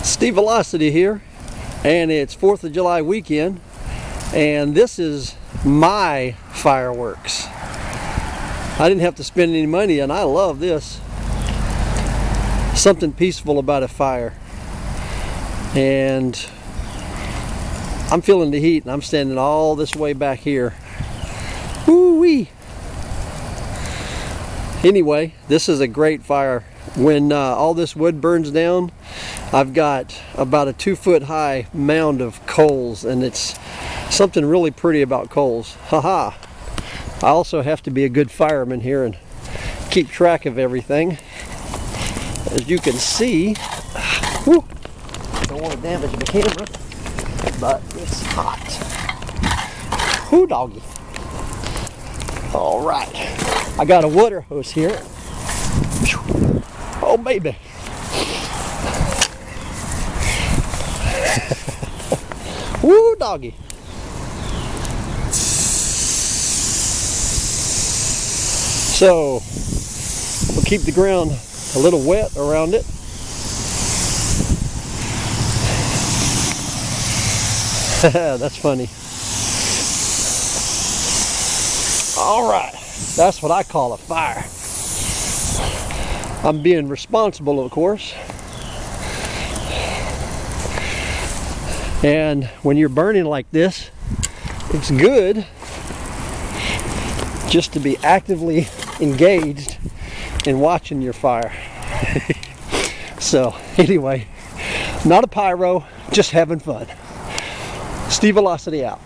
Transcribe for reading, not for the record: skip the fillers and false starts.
Steve Velocity here, and it's 4th of July weekend, and this is my fireworks. I didn't have to spend any money, and I love this. Something peaceful about a fire. And I'm feeling the heat, and I'm standing all this way back here. Woo-wee! Anyway, this is a great fire. When all this wood burns down, I've got about a 2-foot high mound of coals, and it's something really pretty about coals. Haha! I also have to be a good fireman here and keep track of everything. As you can see, whew, don't want to damage the camera, but it's hot. Whoo, doggy! All right, I got a water hose here. Oh, baby. Woo, doggy. So, we'll keep the ground a little wet around it. That's funny. All right, that's what I call a fire. I'm being responsible, of course. And when you're burning like this, it's good just to be actively engaged in watching your fire. So anyway, not a pyro, just having fun. Steve Velocity out.